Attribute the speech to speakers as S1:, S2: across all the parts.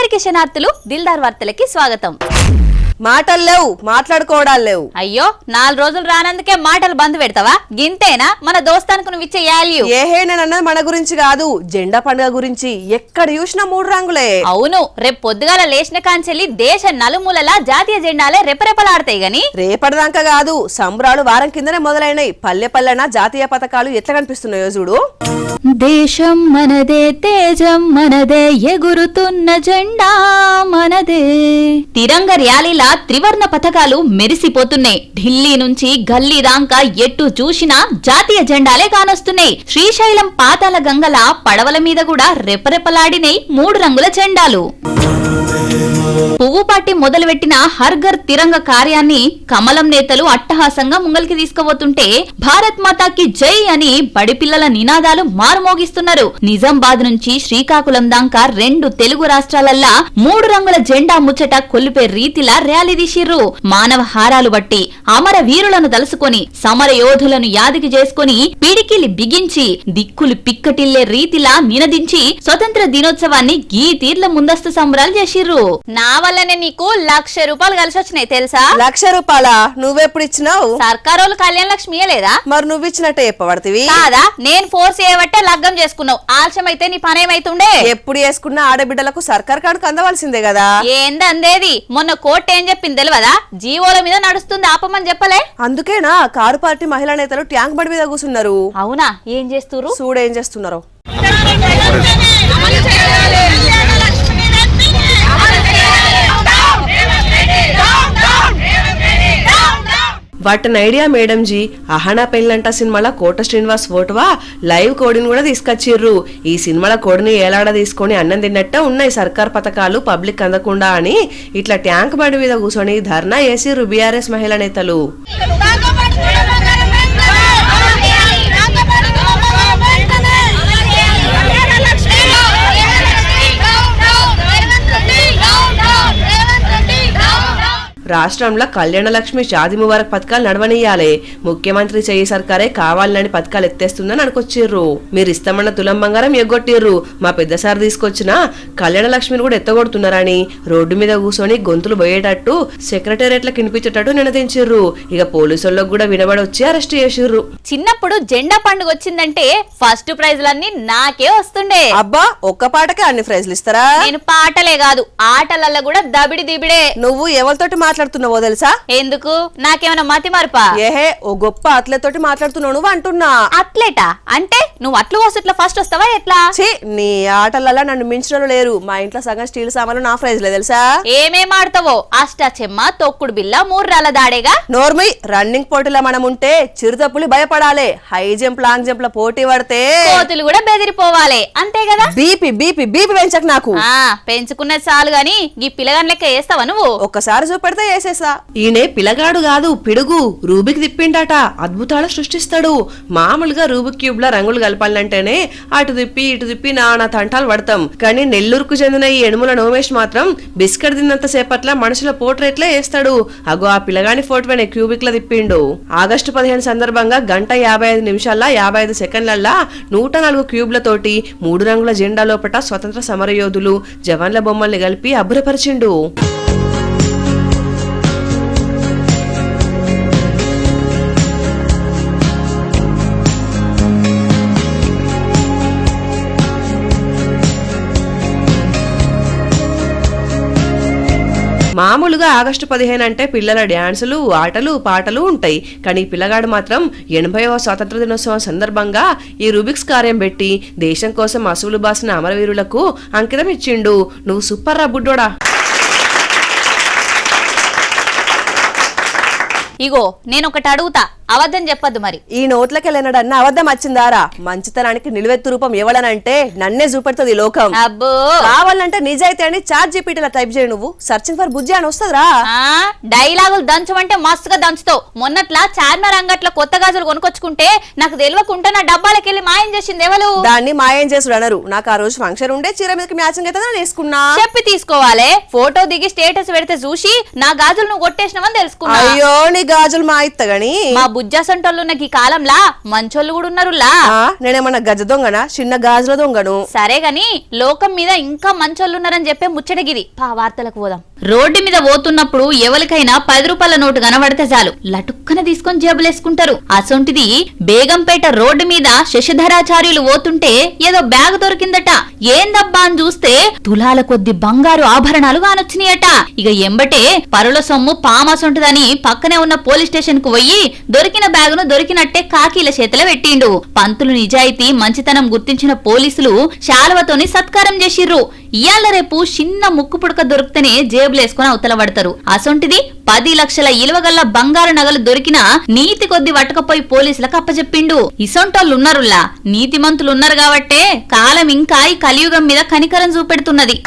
S1: అందరికి శనార్థులు దిల్దార్ వార్తలకి స్వాగతం.
S2: మాటలు లేవు, మాట్లాడుకోవడాలు లేవు.
S1: అయ్యో 4 రోజులు రానందుకే మాటలు బంద్ పెడతావా? గింతేనా మన దోస్తానికి నువ్వు ఇచ్చే వాల్యూ?
S2: నేనన్నది మన గురించి కాదు, జెండా పండుగ గురించి. ఎక్కడ చూసినా 3 రంగులే.
S1: అవును, రేపు పొద్దుగాల లేచిన కాంచెల్లి దేశ నలుమూలలా జాతీయ జెండాలే రెపరెపలాడతాయి గాని
S2: రేపటిదాకా కాదు, సంబరాలు వారం కిందనే మొదలైనాయి. పల్లె పల్లెన జాతీయ పథకాలు ఎట్లా కనిపిస్తున్నాయో చూడు.
S1: దేశం మనదే, తేజం మనదే, ఎగురుతున్న జెండా మనదే. తిరంగ ర్యాలీలా త్రివర్ణ పథకాలు మెరిసిపోతున్నాయి. ఢిల్లీ నుంచి గల్లీ దాకా ఎట్టు చూసినా జాతీయ జెండాలే కానొస్తున్నాయి. శ్రీశైలం పాతాల గంగల పడవల మీద కూడా రెపరెపలాడినాయి 3 రంగుల జెండాలు. పువ్వు పార్టీ మొదలుపెట్టిన హర్ఘర్ తిరంగ కార్యాన్ని కమలం నేతలు అట్టహాసంగా ముంగల్కి తీసుకుపోతుంటే భారత్ మాతాకి జై అని బడిపిల్లల నినాదాలు మారుమోగిస్తున్నారు. నిజామాబాద్ నుంచి శ్రీకాకుళం దాకా 2 తెలుగు రాష్ట్రాలల్లా 3 రంగుల జెండా ముచ్చట కొల్లిపే రీతిలా ర్యాలీ తీసిర్రు. మానవ హారాలు బట్టి అమర వీరులను తలుసుకొని సమర యోధులను యాదికి చేసుకుని పిడికిలి బిగించి దిక్కులు పిక్కటిల్లే రీతిలా నినదించి స్వతంత్ర దినోత్సవాన్ని గీ తీర్ల ముందస్తు సంబరాలు చేసిర్రు. నా వల్లనే నీకు 1,00,000 రూపాయలు కలిసి వచ్చినాయి తెలుసా?
S2: 1,00,000 రూపాయలా? నువ్వెప్పుడు ఇచ్చినావు?
S1: సర్కారోళ్ళు కళ్యాణ లక్ష్మి ఇయ్యలేదా?
S2: మరి నువ్వు ఇచ్చినట్టే చెప్పబడుతుంది
S1: కాదా? నేను ఫోర్స్ చేయబట్టే లగ్గం చేసుకున్నావు. ఆలస్యం అయితే నీ పనేమైతుండే?
S2: ఎప్పుడు చేసుకున్న ఆడబిడ్డలకు సర్కార్ కానుక అందవలసిందే కదా.
S1: ఏందందేది? మొన్న కోర్టు ఏం చెప్పింది తెలియదా? జీవోల మీద నడుస్తుంది ఆపమని చెప్పలే?
S2: అందుకేనా కారు పార్టీ మహిళా నేతలు ట్యాంక్ బండి మీద కూర్చున్నారు.
S1: అవునా? ఏం చేస్తున్నారు?
S2: చూడేం చేస్తున్నారు. What an idea madam ji. Ahana Pellanta సినిమాల కోట శ్రీనివాస్ ఫోటోవా లైవ్ కోడిని కూడా తీసుకొచ్చిర్రు. ఈ సినిమాల కోడిని ఏలాడ తీసుకొని అన్నం తిన్నట్టే ఉన్నాయి సర్కార్ పథకాలు పబ్లిక్ అందకుండా అని ఇట్లా ట్యాంక్ బండి మీద కూర్చొని ధర్నా చేసిర్రు బీఆర్ఎస్ మహిళా నేతలు. రాష్ట్రంలో కళ్యాణ లక్ష్మి షాదీ ముబారక్ పథకాలు నడవనియాలే. ముఖ్యమంత్రి చెయ్యి సర్కారే కావాలని పథకాలు ఎత్తేస్తుందని అనుకొచ్చిర్రు. మీరు ఇస్తామన్న తులం బంగారం ఎగ్గొట్టిర్రు. మా పెద్ద సార్ తీసుకొచ్చిన కళ్యాణ లక్ష్మిని కూడా ఎత్తగొడుతున్నారని రోడ్డు మీద కూర్చొని గొంతులు పోయేటట్టు సెక్రటేరియట్లకు వినిపించేటట్టు నినదించిర్రు. ఇక పోలీసులకు కూడా వినబడి వచ్చి అరెస్ట్ చేసిర్రు.
S1: చిన్నప్పుడు జెండా పండుగ వచ్చిందంటే ఫస్ట్ ప్రైజ్లన్నీ నాకే వస్తుండే.
S2: అబ్బా, ఒక్క పాటకే అన్ని ప్రైజ్లు ఇస్తారా?
S1: నేను పాటలే కాదు ఆటలల్లో కూడా దబిడి దిబిడే.
S2: నువ్వు ఎవరితోటి మాట్లాడుతున్నావో తెలుసా?
S1: ఎందుకు? నాకేమైనా మతి మరపా?
S2: ఏహే, ఓ గొప్ప అథ్లెట్ తోటి మాట్లాడుతున్నావు నువ్వు అంటున్నా.
S1: అథ్లెటా అంటే నువ్వు అట్లు వస్తుట్లా ఫస్ట్ వస్తావా ఎట్లా?
S2: నీ ఆటలల్లా నన్ను మించిన లేరు. మా ఇంట్లో సగం స్టీల్ సామాన్లు నా ప్రైజ్ లే తెలుసా?
S1: ఏమేం ఆడతావో? అష్టాచెమ్మ, తొక్కుడు బిల్ల, 3 రాళ్ళ దాడేగా.
S2: నోర్మి, రన్నింగ్ పోటీలో మనం ఉంటే చిరుతప్పులు భయపడాలి. హై జంప్ లాంగ్ జంప్ ల పోటీ పడితే
S1: కోతులు కూడా బెదిరిపోవాలి. అంతే కదా?
S2: బీపీ బీపీ బీపీ పెంచక నాకు.
S1: పెంచుకున్నది చాలు గాని ఈ పిల్లగాని లెక్క వేస్తావా నువ్వు?
S2: ఒక్కసారి చూపెడితే వేసేసా. ఈయనే పిల్లగాడు కాదు, పిడుగు. రూబిక్ తిప్పిండట, అద్భుతాలు సృష్టిస్తాడు. మామూలుగా రూబిక్ క్యూబ్ ల రంగులు కలపాలంటేనే అటు తిప్పి ఇటు తిప్పి నానా తంటాలు పడతాం. కానీ నెల్లూరుకు చెందిన ఈ ఎనుముల నోమేష్ మాత్రం బిస్కెట్ తిన్నంత సేపట్ల మనుషుల పోర్ట్రేట్లే వేస్తాడు. అగో ఆ పిల్లగాని ఫోటోనే క్యూబిక్ ల తిప్పిండు. ఆగస్టు 15 సందర్భంగా 1:55 నిమిషాల 55 సెకండ్లల్లా 104 క్యూబ్లతోటి 3 రంగుల జెండా లోపట స్వతంత్ర సమరయోధులు జవాన్ల బొమ్మల్ని కలిపి అబ్బురపరిచిండు. మామూలుగా ఆగస్టు 15 అంటే పిల్లల డ్యాన్సులు, ఆటలు, పాటలు ఉంటాయి. కానీ పిల్లగాడు మాత్రం 80వ స్వాతంత్ర దినోత్సవం సందర్భంగా ఈ రూబిక్స్ కార్యం పెట్టి దేశం కోసం అసువులు బాసిన అమరవీరులకు అంకితం ఇచ్చిండు. నువ్వు సూపర్ రా బుడ్డోడా.
S1: ఇగో నేనొకటి అడుగుతా, అబద్ధం చెప్పద్దు. మరి
S2: ఈ నోట్లకెళ్ళినడన్న అబద్ధం వచ్చిందారా? మంచితనానికి నిలువెత్తు రూపం ఎవలనంటే నన్నే చూపెడుతుంది లోకం.
S1: అబ్బో,
S2: కావాలంటే నిజాయితీ అని చాట్ జీపీటీలో టైప్ చేయి. నువ్వు సర్చింగ్ ఫర్ బుజ్జి అని వస్తుందిరా.
S1: డైలాగులు దంచమంటే మస్తుగా దంచుతావు. మొన్నట్లా చార్మినార్ అంగట్లో కొత్త గాజులు కొనుకొచ్చుకుంటే నాకు తెలియకుండా నా డబ్బాలకెళ్ళి మాయం చేసింది ఎవరు?
S2: దాన్ని మాయం చేసుడు అనరు. నాకు ఆ రోజు ఫంక్షన్ ఉండే చీర మీదకి మ్యాచింగ్ అయితే వేసుకున్నా.
S1: చెప్పి తీసుకోవాలి. ఫోటో దిగి స్టేటస్ పెడితే చూసి నా గాజులు నువ్వు కొట్టేసినవని తెలుసుకున్నా.
S2: అయ్యో, నీ గాజులు మా ఇత్త గాని
S1: మా బుజ్జసంటోళ్ళున్న ఈ కాలంలా మంచోళ్ళు కూడా ఉన్నారులా.
S2: నేనేమన్నా గజ దొంగనా చిన్న గాజుల దొంగను?
S1: సరే గాని లోకం మీద ఇంకా మంచోళ్ళున్నారని చెప్పే ముచ్చటగిది. వార్తలకు పోదాం. రోడ్డు మీద పోతున్నప్పుడు ఎవరికైనా 10 రూపాయల నోటు కనబడితే చాలు లటుక్కన తీసుకొని జేబులేసుకుంటారు. అసొంటిది బేగంపేట రోడ్డు మీద శశధరాచార్యులు పోతుంటే ఏదో బ్యాగ్ దొరికిందట. ఏందబ్బా అని చూస్తే తులాల కొద్ది బంగారు ఆభరణాలు కానొచ్చినాయట. ఇక ఎంబటే పరుల సొమ్ము పామసొంటిదని పక్కనే ఉన్న పోలీస్ స్టేషన్ కు పోయి దొరికిన బ్యాగును దొరికినట్టే కాకీల చేతిలో పెట్టిండు. పంతులు నిజాయితీ మంచితనం గుర్తించిన పోలీసులు శాలువతోని సత్కారం చేసిర్రు. ఇయాల రేపు చిన్న ముక్కు పుడక దొరికితేనే జేబులేసుకుని అవతల పడతారు. అసొంటిది 10 లక్షల ఇలువగల్ల బంగారు నగలు దొరికినా నీతి కొద్ది పట్టకపోయి పోలీసులకు అప్పచెప్పిండు. ఇసొంటోళ్ళున్నారులా నీతిమంతులున్నారు కాబట్టే కాలం ఇంకా ఈ కలియుగం మీద కనికరం చూపెడుతున్నది.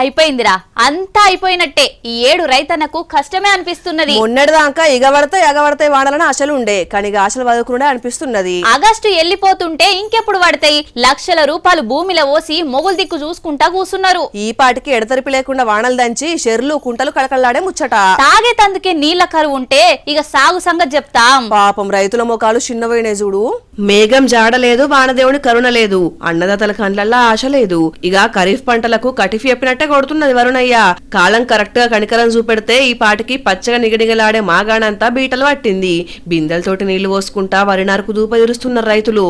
S1: అయిపోయిందిరా, అంతా అయిపోయినట్టే. ఈ ఏడు రైతన్నకు కష్టమే అనిపిస్తున్నది.
S2: మొన్నటిదాకా ఎగబడతాయి వాడాలని ఆశలు ఉండే, కానీ ఆశలు వదులుకునే అనిపిస్తున్నది.
S1: ఆగస్టు వెళ్లిపోతుంటే ఇంకెప్పుడు పడతాయి? లక్షల రూపాయలు భూమిలో పోసి మొగులు దిక్కు చూసుకుంటా కూసున్నారు.
S2: ఈ పాటికి ఎడతెరిపి లేకుండా వానలు దంచి చెర్లు కుంటలు కళకళలాడే ముచ్చట.
S1: తాగేతందుకే నీళ్ల కరువు ఉంటే ఇక సాగు సంగతి చెప్తాం.
S2: పాపం రైతుల మొఖాలు చిన్నవైనే చూడు. మేఘం జాడలేదు, వానదేవుని కరుణ లేదు, అన్నదాతల కండ్లల్లా ఆశ లేదు. ఇక ఖరీఫ్ పంటలకు కటిఫ్ చెప్పినట్టే కొడుతున్నది వరుణయ్య. కాలం కరెక్ట్ గా కనికరం చూపెడితే ఈ పాటికి పచ్చగా నిగనిగలాడే మాగాణంతా బీటలు పట్టింది. బిందెలతోటి నీళ్లు పోసుకుంటా వరి నారుకు దూప తీరుస్తున్నారు రైతులు.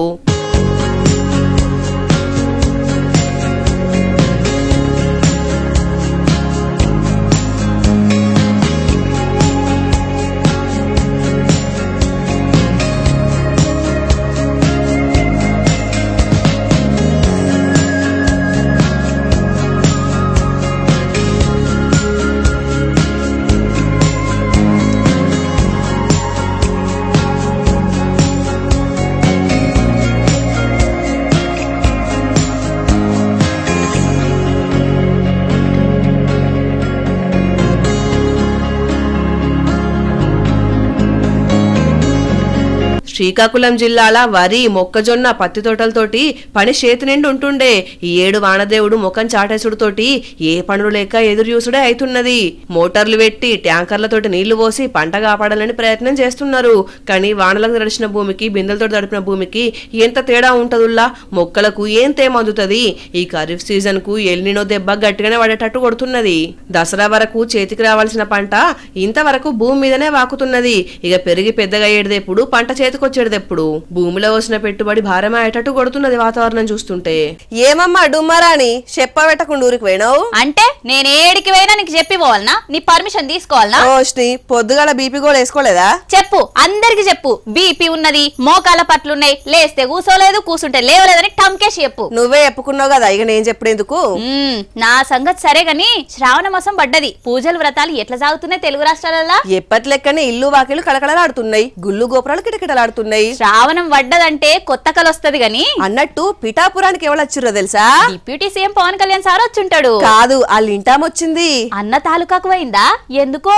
S2: శ్రీకాకుళం జిల్లాల వరి, మొక్కజొన్న, పత్తి తోటలతోటి పని చేతి నిండి ఉంటుండే. ఈ ఏడు వానదేవుడు ముఖం చాటేసుడుతోటి ఏ పనులు లేక ఎదురు చూసుడే అవుతున్నది. మోటార్లు పెట్టి ట్యాంకర్లతోటి నీళ్లు పోసి పంట కాపాడాలని ప్రయత్నం చేస్తున్నారు. కానీ వానలకు తడిచిన భూమికి బిందెలతో తడిపిన భూమికి ఎంత తేడా ఉంటదుల్లా. మొక్కలకు ఏం తేమ అందుతుంది. ఈ ఖరీఫ్ సీజన్ కు ఎల్నినో దెబ్బ గట్టిగానే పడేటట్టు కొడుతున్నది. దసరా వరకు చేతికి రావాల్సిన పంట ఇంతవరకు భూమి మీదనే వాకుతున్నది. ఇక పెరిగి పెద్దగా ఏడదేప్పుడు పంట చేతికి వచ్చేటప్పుడు భూమిలో వచ్చిన పెట్టుబడి భారమే అయ్యేటట్టు కొడుతున్నది వాతావరణం చూస్తుంటే. ఏమమ్మా డుమ్మరాని చెప్పబెట్టకుండా ఊరికి పోయినావు
S1: అంటే నేను ఏడికి పోయినా నీకు చెప్పి పోవాలనా? నీ పర్మిషన్ తీసుకోవాలనా?
S2: పొద్దుగాల బీపీ కూడా వేసుకోలేదా?
S1: చెప్పు, అందరికి చెప్పు. బీపీ ఉన్నది, మోకాల పట్లున్నాయి, లేస్తే కూసోలేదు, కూసుంటే లేవలేదని టంకేసి చెప్పు.
S2: నువ్వే చెప్పుకున్నావు కదా, ఇక నేను చెప్పడేందుకు.
S1: నా సంగతి సరే గాని శ్రావణ మాసం పడ్డది. పూజలు వ్రతాలు ఎట్లా సాగుతున్నాయి తెలుగు రాష్ట్రాలలో?
S2: ఎప్పటి లెక్కనే ఇల్లు వాకిలు కళకళలాడుతున్నాయి, గుళ్ళు గోపురాలు కిటకిటలాడుతున్నాయి.
S1: శ్రావణం పడ్డదంటే కొత్త కళ వస్తది గాని
S2: అన్నట్టు పిఠాపురానికి ఎవరు వచ్చిర్రో తెలుసా?
S1: Deputy CM Pawan Kalyan sir వచ్చుంటాడు.
S2: కాదు, వాళ్ళ ఇంటామొచ్చింది.
S1: అన్న తాలూకాకు పోయిందా? ఎందుకో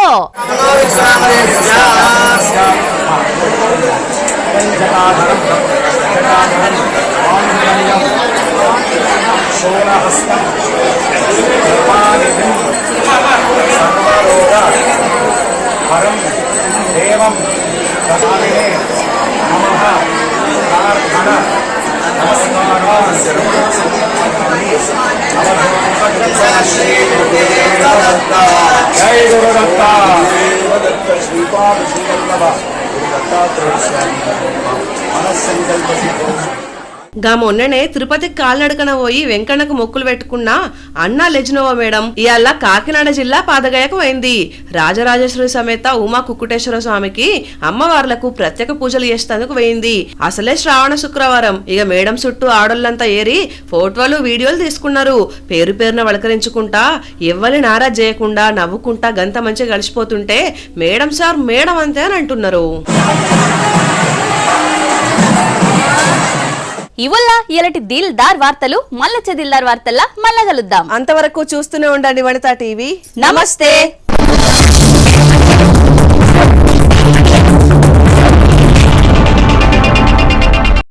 S2: గా మొన్ననే తిరుపతికి కాలినడకన పోయి వెంకన్నకు మొక్కులు పెట్టుకున్నా అన్నా లెజినోవా మేడం ఇవాళ కాకినాడ జిల్లా పాదగయకు పోయింది. రాజరాజేశ్వరి సమేత ఉమా కుక్కుటేశ్వర స్వామికి అమ్మవార్లకు ప్రత్యేక పూజలు చేసేందుకు పోయింది. అసలే శ్రావణ శుక్రవారం. ఇక మేడం చుట్టూ ఆడోళ్ళంతా ఏరి ఫోటోలు వీడియోలు తీసుకున్నారు. పేరు పేరున వలకరించుకుంటా ఎవ్వరి నారాజ్ చేయకుండా నవ్వుకుంటా గంత మంచిగా గడిచిపోతుంటే మేడం సార్ మేడం అంతే అని అంటున్నారు.
S1: ఇవల్ల ఇలాంటి దిల్దార్ వార్తలు మళ్ళొచ్చే దిల్దార్ వార్తల్లా మళ్ళా కలుద్దాం.
S2: అంతవరకు చూస్తూనే ఉండండి వనితా టీవీ.
S1: నమస్తే.